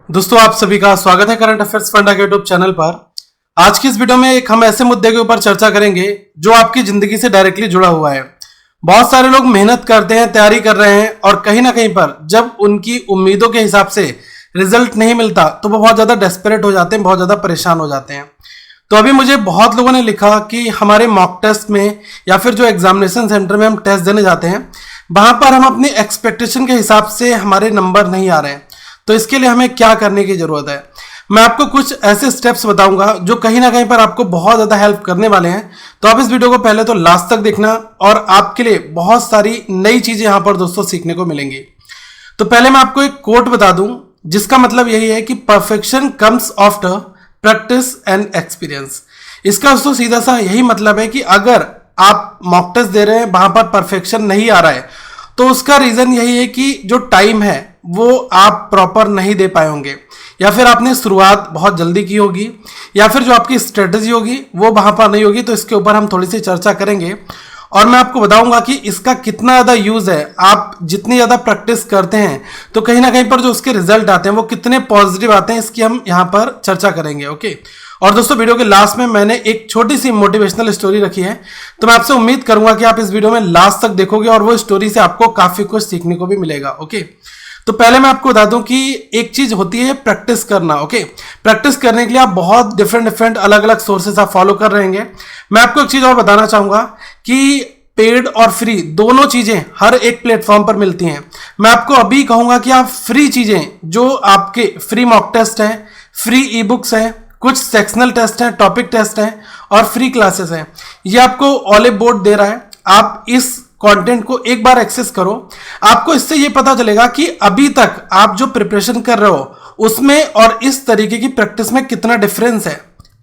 दोस्तों आप सभी का स्वागत है करंट अफेयर्स फंडा के यूट्यूब चैनल पर। आज की इस वीडियो में हम ऐसे मुद्दे के ऊपर चर्चा करेंगे जो आपकी जिंदगी से डायरेक्टली जुड़ा हुआ है। बहुत सारे लोग मेहनत करते हैं, तैयारी कर रहे हैं और कहीं ना कहीं पर जब उनकी उम्मीदों के हिसाब से रिजल्ट नहीं मिलता तो वो बहुत ज्यादा डेस्परेट हो जाते हैं, बहुत ज्यादा परेशान हो जाते हैं। तो अभी मुझे बहुत लोगों ने लिखा कि हमारे मॉक टेस्ट में या फिर जो एग्जामिनेशन सेंटर में हम टेस्ट देने जाते हैं वहां पर हम अपनी एक्सपेक्टेशन के हिसाब से हमारे नंबर नहीं आ रहे हैं, तो इसके लिए हमें क्या करने की जरूरत है। मैं आपको कुछ ऐसे स्टेप्स बताऊंगा जो कहीं ना कहीं पर आपको बहुत ज्यादा हेल्प करने वाले हैं। तो आप इस वीडियो को पहले तो लास्ट तक देखना और आपके लिए बहुत सारी नई चीजें यहां पर दोस्तों सीखने को मिलेंगी। तो पहले मैं आपको एक कोट बता दूं जिसका मतलब यही है कि perfection comes after practice and experience. इसका दोस्तों सीधा सा यही मतलब है कि अगर आप मॉक टेस्ट दे रहे हैं वहां पर परफेक्शन नहीं आ रहा है तो उसका रीजन यही है कि जो टाइम है वो आप प्रॉपर नहीं दे पाए होंगे, या फिर आपने शुरुआत बहुत जल्दी की होगी, या फिर जो आपकी स्ट्रेटजी होगी वो वहां पर नहीं होगी। तो इसके ऊपर हम थोड़ी सी चर्चा करेंगे और मैं आपको बताऊंगा कि इसका कितना ज्यादा यूज है। आप जितनी ज्यादा प्रैक्टिस करते हैं तो कहीं ना कहीं पर जो उसके रिजल्ट आते हैं वो कितने पॉजिटिव आते हैं, इसकी हम यहां पर चर्चा करेंगे। ओके, और दोस्तों वीडियो के लास्ट में मैंने एक छोटी सी मोटिवेशनल स्टोरी रखी है, तो मैं आपसे उम्मीद करूंगा कि आप इस वीडियो में लास्ट तक देखोगे और वो स्टोरी से आपको काफी कुछ सीखने को भी मिलेगा। ओके, तो पहले मैं आपको बता दूं कि एक चीज होती है प्रैक्टिस करना। ओके, प्रैक्टिस करने के लिए आप बहुत डिफरेंट अलग अलग सोर्सेस आप फॉलो कर रहेंगे। मैं आपको एक चीज और बताना चाहूंगा कि पेड और फ्री दोनों चीजें हर एक प्लेटफॉर्म पर मिलती हैं। मैं आपको अभी कहूंगा कि आप फ्री चीजें जो आपके फ्री मॉक टेस्ट हैं, फ्री ई बुक्स हैं, कुछ सेक्शनल टेस्ट हैं, टॉपिक टेस्ट हैं और फ्री क्लासेस हैं, ये आपको ऑलिव बोर्ड दे रहा है। आप इस कंटेंट को एक बार एक्सेस करो, आपको इससे ये पता चलेगा कि अभी तक आप जो प्रिपरेशन कर रहे हो उसमें और इस तरीके की प्रैक्टिस में कितना डिफरेंस है।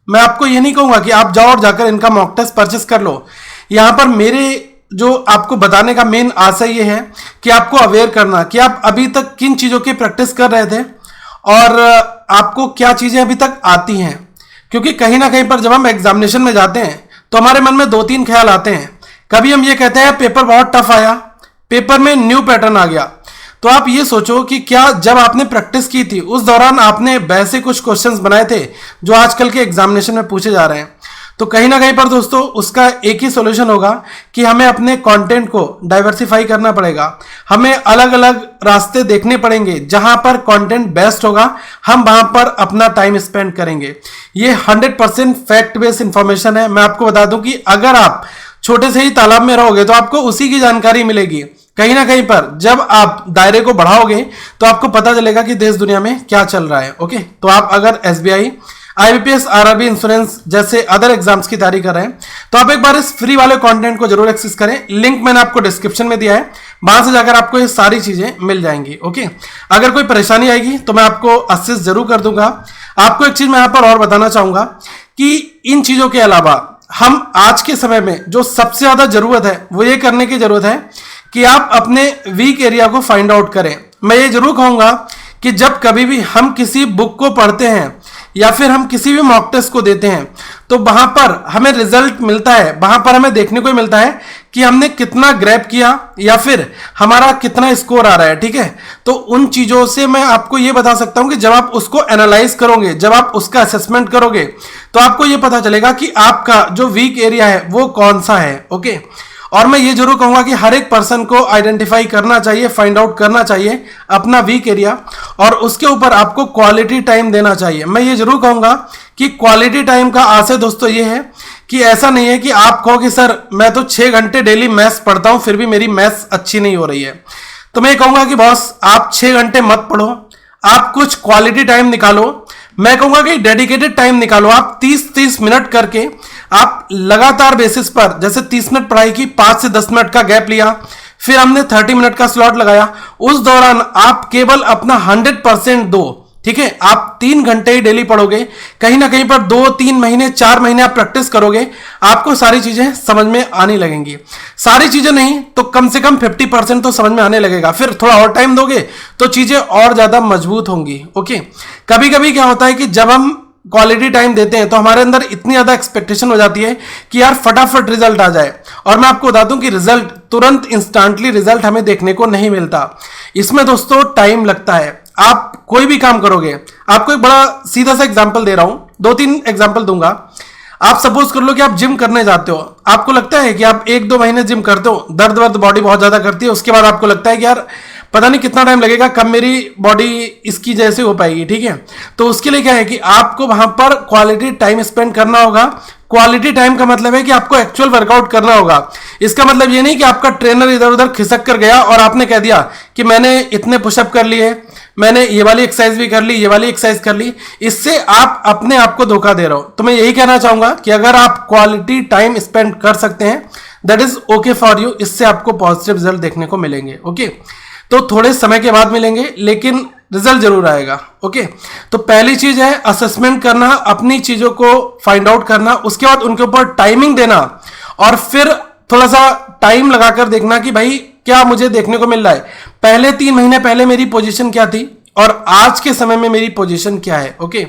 मैं आपको ये नहीं कहूंगा कि आप जाओ और जाकर इनका मॉक टेस्ट परचेस कर लो। यहां पर मेरे जो आपको बताने का मेन आशय ये है कि आपको अवेयर करना कि आप अभी तक किन चीजों की प्रैक्टिस कर रहे थे और आपको क्या चीजें अभी तक आती हैं। क्योंकि कहीं ना कहीं पर जब हम एग्जामिनेशन में जाते हैं तो हमारे मन में दो तीन ख्याल आते हैं। कभी हम ये कहते हैं पेपर बहुत टफ आया, पेपर में न्यू पैटर्न आ गया। तो आप ये सोचो कि क्या जब आपने प्रैक्टिस की थी उस दौरान आपने वैसे कुछ क्वेश्चंस बनाए थे जो आजकल के एग्जामिनेशन में पूछे जा रहे हैं। तो कहीं ना कहीं पर दोस्तों उसका एक ही सॉल्यूशन होगा कि हमें अपने कंटेंट को डाइवर्सिफाई करना पड़ेगा। हमें अलग अलग रास्ते देखने पड़ेंगे, जहां पर कंटेंट बेस्ट होगा हम वहां पर अपना टाइम स्पेंड करेंगे। ये 100% फैक्ट बेस्ड इंफॉर्मेशन है। मैं आपको बता दूं कि अगर आप छोटे से ही तालाब में रहोगे तो आपको उसी की जानकारी मिलेगी। कहीं ना कहीं पर जब आप दायरे को बढ़ाओगे तो आपको पता चलेगा कि देश दुनिया में क्या चल रहा है। ओके, तो आप अगर एसबीआई, आईबीपीएस, आरआरबी, इंश्योरेंस जैसे अदर एग्जाम्स की तैयारी कर रहे हैं तो आप एक बार इस फ्री वाले कंटेंट को जरूर एक्सेस करें। लिंक मैंने आपको डिस्क्रिप्शन में दिया है, वहां से जाकर आपको ये सारी चीजें मिल जाएंगी। ओके, अगर कोई परेशानी आएगी तो मैं आपको असिस्ट जरूर कर दूंगा। आपको एक चीज मैं यहां पर और बताना चाहूंगा कि इन चीजों के अलावा हम आज के समय में जो सबसे ज्यादा जरूरत है वो ये करने की जरूरत है कि आप अपने वीक एरिया को फाइंड आउट करें। मैं ये जरूर कहूंगा कि जब कभी भी हम किसी बुक को पढ़ते हैं या फिर हम किसी भी मॉक टेस्ट को देते हैं तो वहां पर हमें रिजल्ट मिलता है, वहां पर हमें देखने को मिलता है कि हमने कितना ग्रैब किया या फिर हमारा कितना स्कोर आ रहा है। ठीक है, तो उन चीजों से मैं आपको यह बता सकता हूं कि जब आप उसको एनालाइज करोगे, जब आप उसका असेसमेंट करोगे तो आपको यह पता चलेगा कि आपका जो वीक एरिया है वो कौन सा है। ओके, और मैं ये जरूर कहूंगा कि हर एक पर्सन को आइडेंटिफाई करना चाहिए, फाइंड आउट करना चाहिए अपना वीक एरिया और उसके ऊपर आपको क्वालिटी टाइम देना चाहिए। मैं ये जरूर कहूंगा कि क्वालिटी टाइम का आशय दोस्तों ये है कि ऐसा नहीं है कि आप कहो कि सर मैं तो 6 घंटे डेली मैथ्स पढ़ता हूं फिर भी मेरी मैथ्स अच्छी नहीं हो रही है। तो मैं कहूंगा कि बॉस आप 6 घंटे मत पढ़ो, आप कुछ क्वालिटी टाइम निकालो। मैं कहूंगा कि डेडिकेटेड टाइम निकालो, आप 30-30 मिनट करके आप लगातार बेसिस पर, जैसे 30 मिनट पढ़ाई की, 5 से 10 मिनट का गैप लिया, फिर हमने 30 मिनट का स्लॉट लगाया, उस दौरान आप केवल अपना 100% दो। ठीक है, आप 3 घंटे ही डेली पढ़ोगे, कहीं ना कहीं पर 2-3 महीने 4 महीने आप प्रैक्टिस करोगे, आपको सारी चीजें समझ में आने लगेंगी। सारी चीजें नहीं तो कम से कम 50% तो समझ में आने लगेगा। फिर थोड़ा और टाइम दोगे तो चीजें और ज्यादा मजबूत होंगी। ओके, कभी कभी क्या होता है कि जब हम क्वालिटी टाइम देते हैं तो हमारे अंदर इतनी ज्यादा एक्सपेक्टेशन हो जाती है कि यार फटाफट रिजल्ट आ जाए, और मैं आपको बता दूं कि रिजल्ट तुरंत इंस्टेंटली रिजल्ट हमें देखने को नहीं मिलता। इसमें दोस्तों टाइम लगता है। आप कोई भी काम करोगे, आपको एक बड़ा सीधा सा एग्जांपल दे रहा हूं, 2-3 एग्जांपल दूंगा। आप सपोज कर लो कि आप जिम करने जाते हो, आपको लगता है कि आप 1-2 महीने जिम करते हो, दर्द वर्द बॉडी बहुत ज्यादा करती है, उसके बाद आपको लगता है कि यार पता नहीं कितना टाइम लगेगा, कब मेरी बॉडी इसकी जैसे हो पाएगी, ठीक है। तो उसके लिए क्या है कि आपको वहां पर क्वालिटी टाइम स्पेंड करना होगा। क्वालिटी टाइम का मतलब है कि आपको एक्चुअल वर्कआउट करना होगा। इसका मतलब ये नहीं कि आपका ट्रेनर इधर उधर खिसक कर गया और आपने कह दिया कि मैंने इतने पुशअप कर लिए, मैंने ये वाली एक्सरसाइज भी कर ली, ये वाली एक्सरसाइज कर ली। इससे आप अपने आप को धोखा दे रहे हो। तो मैं यही कहना चाहूंगा कि अगर आप क्वालिटी टाइम स्पेंड कर सकते हैं, that is okay for you. इससे आपको पॉजिटिव रिजल्ट देखने को मिलेंगे। ओके, तो थोड़े समय के बाद मिलेंगे, लेकिन रिजल्ट जरूर आएगा। ओके, तो पहली चीज है असेसमेंट करना, अपनी चीजों को फाइंड आउट करना, उसके बाद उनके ऊपर टाइमिंग देना, और फिर थोड़ा सा टाइम लगाकर देखना कि भाई क्या मुझे देखने को मिल रहा है, पहले 3 महीने पहले मेरी पोजीशन क्या थी और आज के समय में मेरी पोजीशन क्या है। ओके,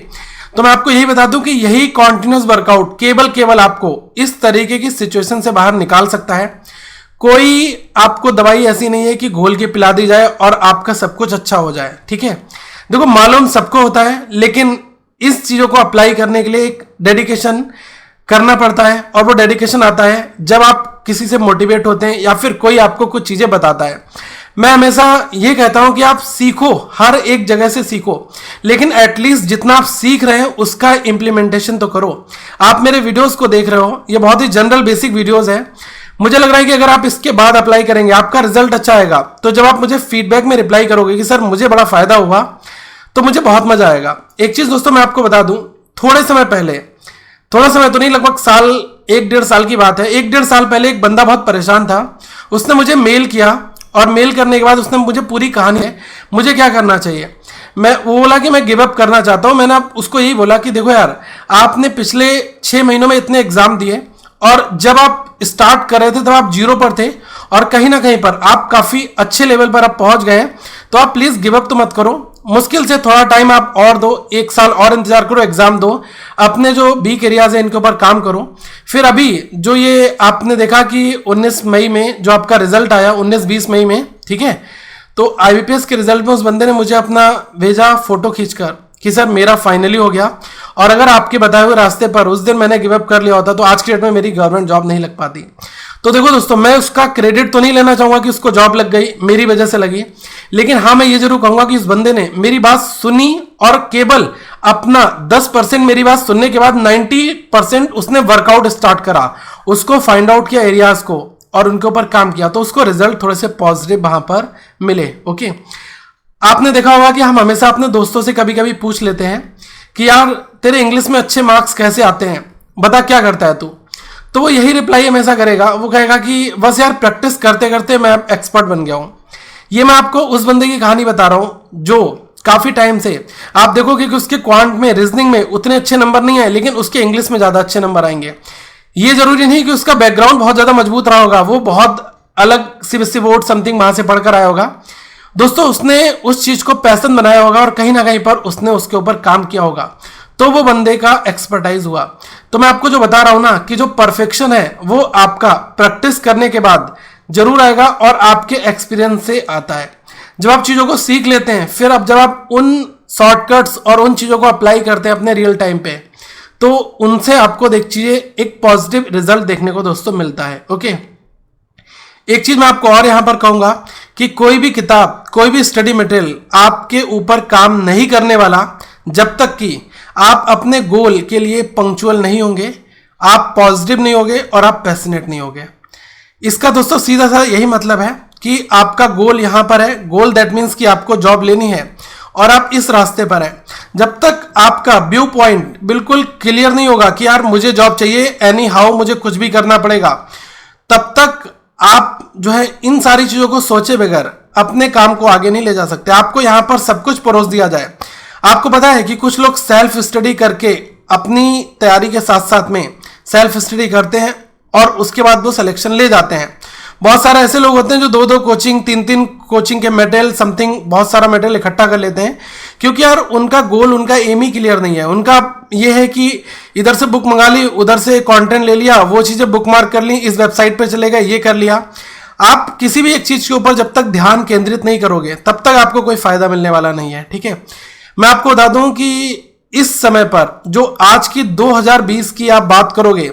तो मैं आपको यही बता दूं कि यही कॉन्टिन्यूस वर्कआउट केवल आपको इस तरीके की सिचुएशन से बाहर निकाल सकता है। कोई आपको दवाई ऐसी नहीं है कि घोल के पिला दी जाए और आपका सब कुछ अच्छा हो जाए, ठीक है। देखो, मालूम सबको होता है, लेकिन इस चीजों को अप्लाई करने के लिए एक डेडिकेशन करना पड़ता है, और वो डेडिकेशन आता है जब आप किसी से मोटिवेट होते हैं या फिर कोई आपको कुछ चीजें बताता है। मैं हमेशा ये कहता हूं कि आप सीखो, हर एक जगह से सीखो, लेकिन एटलीस्ट जितना आप सीख रहे हैं उसका इंप्लीमेंटेशन तो करो। आप मेरे वीडियोस को देख रहे हो, ये बहुत ही जनरल बेसिक वीडियोस है। मुझे लग रहा है कि अगर आप इसके बाद अप्लाई करेंगे, आपका रिजल्ट अच्छा आएगा, तो जब आप मुझे फीडबैक में रिप्लाई करोगे कि सर मुझे बड़ा फायदा हुआ, तो मुझे बहुत मजा आएगा। एक चीज दोस्तों मैं आपको बता दूं, थोड़े समय पहले, थोड़ा समय तो नहीं, लगभग 1-1.5 साल की बात है, 1-1.5 साल पहले एक बंदा बहुत परेशान था। उसने मुझे मेल किया, और मेल करने के बाद उसने मुझे पूरी कहानी है मुझे क्या करना चाहिए। वो बोला कि मैं गिव अप करना चाहता हूं। मैंने उसको यही बोला कि देखो यार, आपने पिछले 6 महीनों में इतने एग्जाम दिए, और जब आप स्टार्ट कर रहे थे तब आप 0 पर थे, और कहीं ना कहीं पर आप काफी अच्छे लेवल पर आप पहुंच गए। तो आप प्लीज गिव अप तो मत करो, मुश्किल से थोड़ा टाइम आप और दो, 1 साल और इंतजार करो, एग्जाम दो, अपने जो वीक एरियाज है इनके ऊपर काम करो। फिर अभी जो ये आपने देखा कि 19 मई में जो आपका रिजल्ट आया, 19-20 मई में, ठीक है, तो आईबीपीएस के रिजल्ट में उस बंदे ने मुझे अपना भेजा फोटो खींचकर कि सर मेरा फाइनली हो गया, और अगर आपके बताए हुए रास्ते पर उस दिन मैंने गिव अप कर लिया होता तो आज के डेट में मेरी गवर्नमेंट जॉब नहीं लग पाती। तो देखो दोस्तों, मैं उसका क्रेडिट तो नहीं लेना चाहूंगा कि उसको जॉब लग गई, मेरी वजह से लगी, लेकिन हाँ मैं ये जरूर कहूंगा कि इस बंदे ने मेरी बात सुनी, और केवल अपना 10% मेरी बात सुनने के बाद 90% उसने वर्कआउट स्टार्ट करा, उसको फाइंड आउट किया एरियाज को, और उनके ऊपर काम किया, तो उसको रिजल्ट थोड़े से पॉजिटिव वहां पर मिले। ओके, आपने देखा होगा कि हम हमेशा अपने दोस्तों से कभी कभी पूछ लेते हैं कि यार तेरे इंग्लिश में अच्छे मार्क्स कैसे आते हैं, बता क्या करता है तू। तो वो यही रिप्लाई हमेशा करेगा, वो कहेगा कि बस यार प्रैक्टिस करते करते मैं एक्सपर्ट बन गया हूं। ये मैं आपको उस बंदे की कहानी बता रहा हूं जो काफी टाइम से, आप देखोगे कि उसके क्वांट में, रीजनिंग में उतने अच्छे नंबर नहीं आए, लेकिन उसके इंग्लिश में ज्यादा अच्छे नंबर आएंगे। ये जरूरी नहीं कि उसका बैकग्राउंड बहुत ज्यादा मजबूत रहा होगा, वो बहुत अलग सीबीएसई बोर्ड समथिंग वहां से पढ़कर आया होगा। दोस्तों, उसने उस चीज को पैशन बनाया होगा, और कहीं ना कहीं पर उसने उसके ऊपर काम किया होगा, तो वो बंदे का एक्सपर्टाइज हुआ। तो मैं आपको जो बता रहा हूं ना कि जो परफेक्शन है वो आपका प्रैक्टिस करने के बाद जरूर आएगा, और आपके एक्सपीरियंस से आता है। जब आप चीजों को सीख लेते हैं, फिर अब जब आप उन शॉर्टकट्स और उन चीजों को अप्लाई करते हैं अपने रियल टाइम पे, तो उनसे आपको देख चीजें एक पॉजिटिव रिजल्ट देखने को दोस्तों मिलता है। ओके, एक चीज मैं आपको और यहां पर कहूंगा कि कोई भी किताब, कोई भी स्टडी मटेरियल आपके ऊपर काम नहीं करने वाला जब तक कि आप अपने गोल के लिए पंक्चुअल नहीं होंगे, आप पॉजिटिव नहीं होंगे, और आप पैशनेट नहीं होंगे। इसका दोस्तों सीधा सा यही मतलब है कि आपका गोल यहां पर है, गोल दैट मीन्स कि आपको जॉब लेनी है, और आप इस रास्ते पर हैं। जब तक आपका व्यू पॉइंट बिल्कुल क्लियर नहीं होगा कि यार मुझे जॉब चाहिए, एनी हाउ मुझे कुछ भी करना पड़ेगा, तब तक आप जो है इन सारी चीजों को सोचे बगैर अपने काम को आगे नहीं ले जा सकते। आपको यहां पर सब कुछ परोस दिया जाए। आपको पता है कि कुछ लोग सेल्फ स्टडी करके अपनी तैयारी के साथ साथ में सेल्फ स्टडी करते हैं, और उसके बाद वो सिलेक्शन ले जाते हैं। बहुत सारे ऐसे लोग होते हैं जो 2-2 कोचिंग, 3-3 कोचिंग के मटेरियल समथिंग बहुत सारा मटेरियल इकट्ठा कर लेते हैं, क्योंकि यार उनका गोल, उनका एम ही क्लियर नहीं है। उनका ये है कि इधर से बुक मंगा ली, उधर से कंटेंट ले लिया, वो चीजें बुक मार्क कर ली, इस वेबसाइट पे चले गए, ये कर लिया। आप किसी भी एक चीज के ऊपर जब तक ध्यान केंद्रित नहीं करोगे तब तक आपको कोई फायदा मिलने वाला नहीं है। ठीक है, मैं आपको बता दूं कि इस समय पर जो आज की 2020 की आप बात करोगे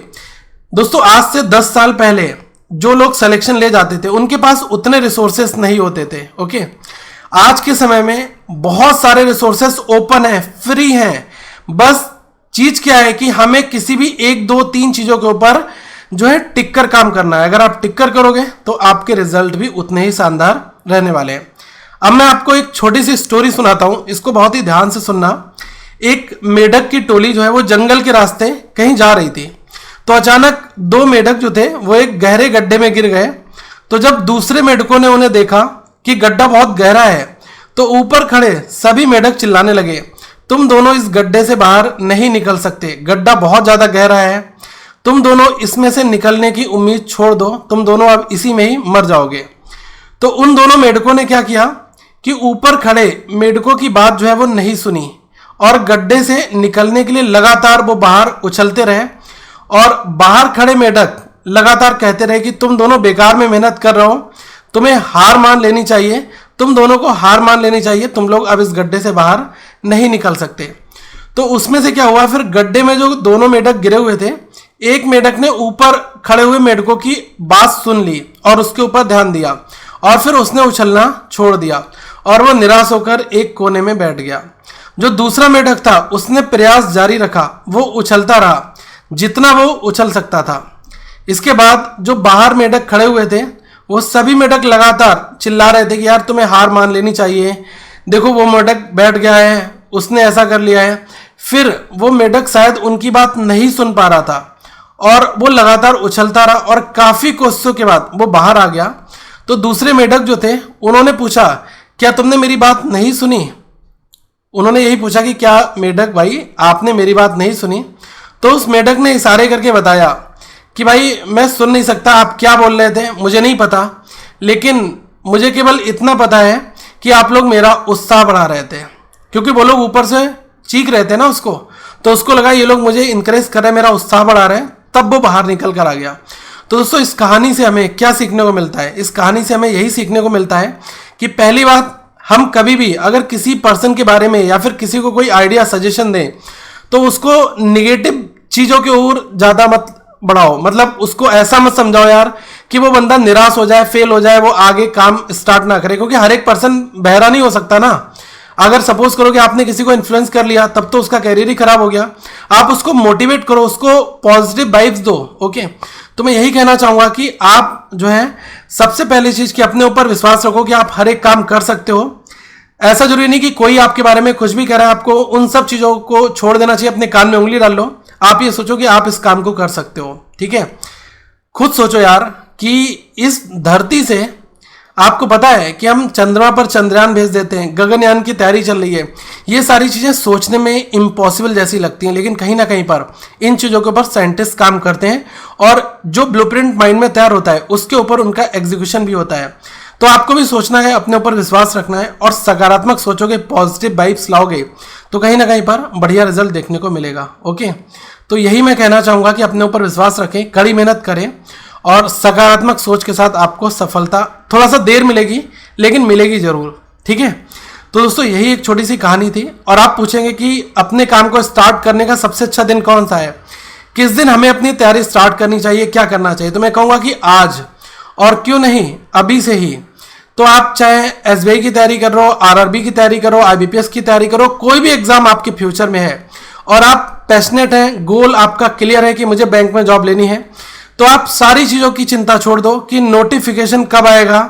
दोस्तों, आज से 10 साल पहले जो लोग सिलेक्शन ले जाते थे उनके पास उतने रिसोर्सेस नहीं होते थे। ओके, आज के समय में बहुत सारे रिसोर्सेस ओपन है, फ्री हैं। बस चीज क्या है कि हमें किसी भी 1 2 3 चीजों के ऊपर जो है टिक कर काम करना है। अगर आप टिक कर करोगे तो आपके रिजल्ट भी उतने ही शानदार रहने वाले हैं। अब मैं आपको एक छोटी सी स्टोरी सुनाता हूं, इसको बहुत ही ध्यान से सुनना। एक मेढक की टोली जो है वो जंगल के रास्ते कहीं जा रही थी, तो अचानक 2 मेढक जो थे वो एक गहरे गड्ढे में गिर गए। तो जब दूसरे मेढकों ने उन्हें देखा कि गड्ढा बहुत गहरा है तो ऊपर खड़े सभी मेढक चिल्लाने लगे, तुम दोनों इस गड्ढे से बाहर नहीं निकल सकते, गड्ढा बहुत ज्यादा गहरा है, तुम दोनों इसमें से निकलने की उम्मीद छोड़ दो, तुम दोनों अब इसी में ही मर जाओगे। तो उन दोनों मेढकों ने क्या किया कि ऊपर खड़े मेढकों की बात जो है वो नहीं सुनी और गड्ढे से निकलने के लिए लगातार वो बाहर उछलते रहे। और बाहर खड़े मेढक लगातार कहते रहे कि तुम दोनों बेकार में मेहनत कर रहे हो, तुम्हें हार मान लेनी चाहिए, तुम दोनों को हार मान लेनी चाहिए, तुम लोग अब इस गड्ढे से बाहर नहीं निकल सकते। तो उसमें से क्या हुआ, फिर गड्ढे में जो दोनों मेढक गिरे हुए थे, एक मेढक ने ऊपर खड़े हुए मेढकों की बात सुन ली और उसके ऊपर ध्यान दिया और फिर उसने उछलना छोड़ दिया और वो निराश होकर एक कोने में बैठ गया। जो दूसरा मेढक था उसने प्रयास जारी रखा, वो उछलता रहा जितना वो उछल सकता था। इसके बाद जो बाहर मेढक खड़े हुए थे वो सभी मेढक लगातार चिल्ला रहे थे कि यार तुम्हें हार मान लेनी चाहिए, देखो वो मेढक बैठ गया है, उसने ऐसा कर लिया है। फिर वो मेढक शायद उनकी बात नहीं सुन पा रहा था और वो लगातार उछलता रहा और काफी कोशिशों के बाद वो बाहर आ गया। तो दूसरे मेढक जो थे उन्होंने पूछा, क्या तुमने मेरी बात नहीं सुनी? उन्होंने यही पूछा कि क्या मेढक भाई आपने मेरी बात नहीं सुनी? तो उस मेढक ने इशारे करके बताया कि भाई मैं सुन नहीं सकता, आप क्या बोल रहे थे मुझे नहीं पता, लेकिन मुझे केवल इतना पता है कि आप लोग मेरा उत्साह बढ़ा रहे थे, क्योंकि वो लोग ऊपर से चीख रहे थे ना उसको, तो उसको लगा ये लोग मुझे इंकरेज कर रहे हैं, मेरा उत्साह बढ़ा रहे हैं, तब वो बाहर निकल कर आ गया। तो दोस्तों इस कहानी से हमें क्या सीखने को मिलता है? इस कहानी से हमें यही सीखने को मिलता है कि पहली बात, हम कभी भी अगर किसी पर्सन के बारे में या फिर किसी को कोई आइडिया सजेशन दें तो उसको निगेटिव चीजों के ओर ज्यादा मत बढ़ाओ। मतलब उसको ऐसा मत समझाओ यार कि वो बंदा निराश हो जाए, फेल हो जाए, वो आगे काम स्टार्ट ना करे, क्योंकि हर एक पर्सन बहरा नहीं हो सकता ना। अगर सपोज करो कि आपने किसी को इन्फ्लुएंस कर लिया तब तो उसका कैरियर ही खराब हो गया। आप उसको मोटिवेट करो, उसको पॉजिटिव वाइब्स दो। ओके, तो मैं यही कहना चाहूंगा कि आप जो है सबसे पहली चीज कि अपने ऊपर विश्वास रखो कि आप हर एक काम कर सकते हो। ऐसा जरूरी नहीं कि कोई आपके बारे में कुछ भी कह रहा है, आपको उन सब चीजों को छोड़ देना चाहिए, अपने कान में उंगली डाल लो। आप ये सोचो कि आप इस काम को कर सकते हो। ठीक है, खुद सोचो यार कि इस धरती से आपको पता है कि हम चंद्रमा पर चंद्रयान भेज देते हैं, गगनयान की तैयारी चल रही है। ये सारी चीजें सोचने में इम्पॉसिबल जैसी लगती हैं, लेकिन कहीं ना कहीं पर इन चीजों के ऊपर साइंटिस्ट काम करते हैं और जो ब्लूप्रिंट माइंड में तैयार होता है उसके ऊपर उनका एग्जीक्यूशन भी होता है। तो आपको भी सोचना है, अपने ऊपर विश्वास रखना है और सकारात्मक सोचोगे, पॉजिटिव वाइब्स लाओगे तो कहीं ना कहीं पर बढ़िया रिजल्ट देखने को मिलेगा। ओके, तो यही मैं कहना चाहूंगा कि अपने ऊपर विश्वास रखें, कड़ी मेहनत करें और सकारात्मक सोच के साथ आपको सफलता थोड़ा सा देर मिलेगी लेकिन मिलेगी जरूर। ठीक है, तो दोस्तों यही एक छोटी सी कहानी थी। और आप पूछेंगे कि अपने काम को स्टार्ट करने का सबसे अच्छा दिन कौन सा है, किस दिन हमें अपनी तैयारी स्टार्ट करनी चाहिए, क्या करना चाहिए? तो मैं कहूंगा कि आज, और क्यों नहीं अभी से ही। तो आप चाहे एसबीआई की तैयारी कर रहे हो, आरआरबी की तैयारी करो, आईबीपीएस की तैयारी करो, कोई भी एग्जाम आपके फ्यूचर में है और आप पैशनेट हैं, गोल आपका क्लियर है कि मुझे बैंक में जॉब लेनी है, तो आप सारी चीजों की चिंता छोड़ दो कि नोटिफिकेशन कब आएगा,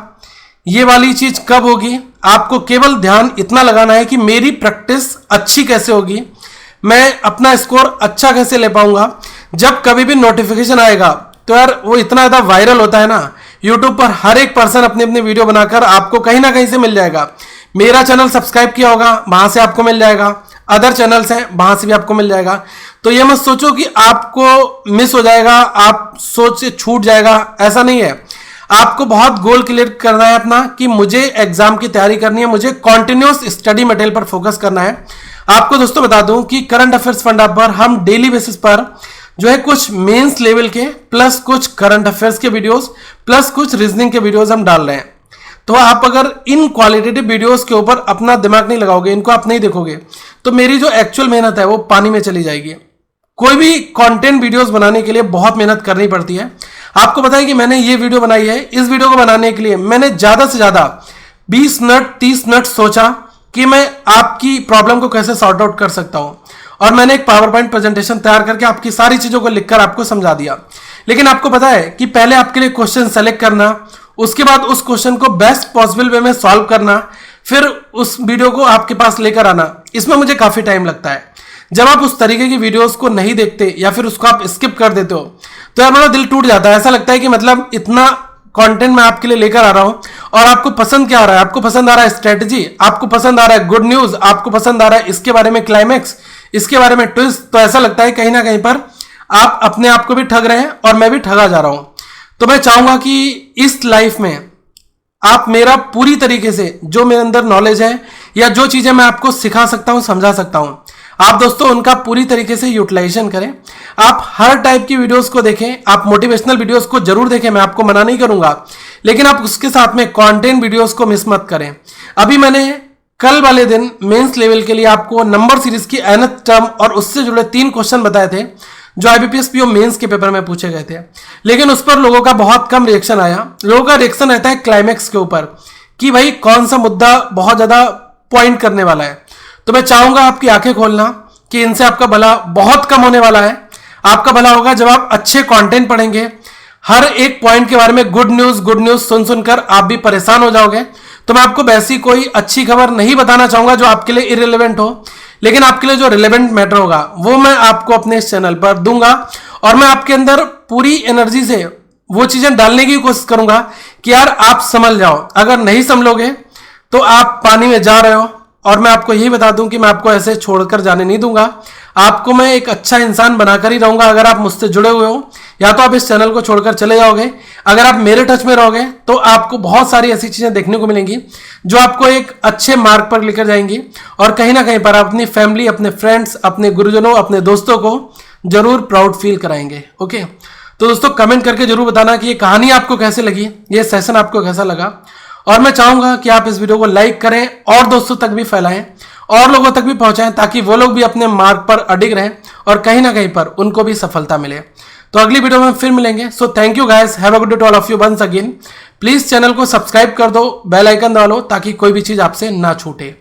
ये वाली चीज कब होगी। आपको केवल ध्यान इतना लगाना है कि मेरी प्रैक्टिस अच्छी कैसे होगी, मैं अपना स्कोर अच्छा कैसे ले पाऊंगा। जब कभी भी नोटिफिकेशन आएगा तो यार वो इतना ज्यादा वायरल होता है ना, यूट्यूब पर हर एक पर्सन अपनी अपनी वीडियो बनाकर आपको कहीं ना कहीं से मिल जाएगा। मेरा चैनल सब्सक्राइब किया होगा, वहां से आपको मिल जाएगा, अदर चैनल्स हैं वहां से भी आपको मिल जाएगा। तो ये मत सोचो कि आपको मिस हो जाएगा, आप सोच से छूट जाएगा, ऐसा नहीं है। आपको बहुत गोल क्लियर करना है अपना कि मुझे एग्जाम की तैयारी करनी है, मुझे कॉन्टिन्यूस स्टडी मटेरियल पर फोकस करना है। आपको दोस्तों बता दूं कि करंट अफेयर्स फंडा पर हम डेली बेसिस पर जो है कुछ मेंस लेवल के प्लस कुछ करंट अफेयर्स के वीडियोस प्लस कुछ रीजनिंग के वीडियोस हम डाल रहे हैं। तो आप अगर इन क्वालिटेटिव वीडियोस के ऊपर अपना दिमाग नहीं लगाओगे, इनको आप नहीं देखोगे, तो मेरी जो एक्चुअल मेहनत है वो पानी में चली जाएगी। कोई भी कंटेंट वीडियोस बनाने के लिए बहुत मेहनत करनी पड़ती है। आपको पता है कि मैंने ये वीडियो बनाई है, इस वीडियो को बनाने के लिए मैंने ज्यादा से ज्यादा 20 मिनट 30 मिनट सोचा कि मैं आपकी प्रॉब्लम को कैसे सॉर्ट आउट कर सकता हूं, और मैंने एक पावर पॉइंट प्रेजेंटेशन तैयार करके आपकी सारी चीजों को लिखकर आपको समझा दिया। लेकिन आपको पता है कि पहले आपके लिए क्वेश्चन सेलेक्ट करना, उसके बाद उस क्वेश्चन को बेस्ट पॉसिबल वे में सॉल्व करना, फिर उस वीडियो को आपके पास लेकर आना, इसमें मुझे काफी टाइम लगता है। जब आप उस तरीके की वीडियोस को नहीं देखते या फिर उसको आप स्किप कर देते हो तो यार मेरा दिल टूट जाता है। ऐसा लगता है कि मतलब इतना कंटेंट मैं आपके लिए लेकर आ रहा हूं और आपको पसंद क्या आ रहा है? आपको पसंद आ रहा है स्ट्रेटजी, आपको पसंद आ रहा है गुड न्यूज, आपको पसंद आ रहा है इसके बारे में क्लाइमैक्स, इसके बारे में ट्विस्ट। तो ऐसा लगता है कहीं ना कहीं पर आप अपने आप को भी ठग रहे हैं और मैं भी ठगा जा रहा हूं। तो मैं चाहूंगा कि इस लाइफ में आप मेरा पूरी तरीके से जो मेरे अंदर नॉलेज है या जो चीजें मैं आपको सिखा सकता हूं, समझा सकता हूं, आप दोस्तों उनका पूरी तरीके से यूटिलाइजेशन करें। आप हर टाइप की वीडियोस को देखें, आप मोटिवेशनल वीडियोस को जरूर देखें, मैं आपको मना नहीं करूंगा, लेकिन आप उसके साथ में कंटेंट वीडियोस को मिस मत करें। अभी मैंने कल वाले दिन मेंस लेवल के लिए आपको नंबर सीरीज की nth टर्म और उससे जुड़े 3 क्वेश्चन बताए थे जो IBPS PO मेंस के पेपर में पूछे गए थे, लेकिन उस पर लोगों का बहुत कम रिएक्शन आया। लोगों का रिएक्शन रहता है क्लाइमैक्स के ऊपर कि भाई कौन सा मुद्दा बहुत ज्यादा पॉइंट करने वाला है। तो मैं चाहूंगा आपकी आंखें खोलना कि इनसे आपका भला बहुत कम होने वाला है। आपका भला होगा जब आप अच्छे कंटेंट पढ़ेंगे, हर एक पॉइंट के बारे में गुड न्यूज सुन सुनकर आप भी परेशान हो जाओगे। तो मैं आपको वैसी कोई अच्छी खबर नहीं बताना चाहूंगा जो आपके लिए इररिलेवेंट हो, लेकिन आपके लिए जो रिलेवेंट मैटर होगा वो मैं आपको अपने इस चैनल पर दूंगा, और मैं आपके अंदर पूरी एनर्जी से वो चीजें डालने की कोशिश करूंगा कि यार आप संभल जाओ। अगर नहीं संभलोगे तो आप पानी में जा रहे हो, और मैं आपको यही बता दूं कि मैं आपको ऐसे छोड़कर जाने नहीं दूंगा। आपको मैं एक अच्छा इंसान बनाकर ही रहूंगा अगर आप मुझसे जुड़े हुए हो, या तो आप इस चैनल को छोड़कर चले जाओगे। अगर आप मेरे टच में रहोगे तो आपको बहुत सारी ऐसी चीजें देखने को मिलेंगी जो आपको एक अच्छे मार्ग पर लेकर जाएंगी, और कहीं ना कहीं पर आप अपनी फैमिली, अपने फ्रेंड्स, अपने गुरुजनों, अपने दोस्तों को जरूर प्राउड फील कराएंगे। ओके, तो दोस्तों कमेंट करके जरूर बताना कि ये कहानी आपको कैसे लगी, ये सेशन आपको कैसा लगा, और मैं चाहूंगा कि आप इस वीडियो को लाइक करें और दोस्तों तक भी फैलाएं और लोगों तक भी पहुंचाएं, ताकि वो लोग भी अपने मार्ग पर अडिग रहें और कहीं ना कहीं पर उनको भी सफलता मिले। तो अगली वीडियो में फिर मिलेंगे। So thank you guys, have a good day to all of you once again. Please channel को सब्सक्राइब कर दो, बेल आइकन दबा लो ताकि कोई भी चीज आपसे ना छूटे।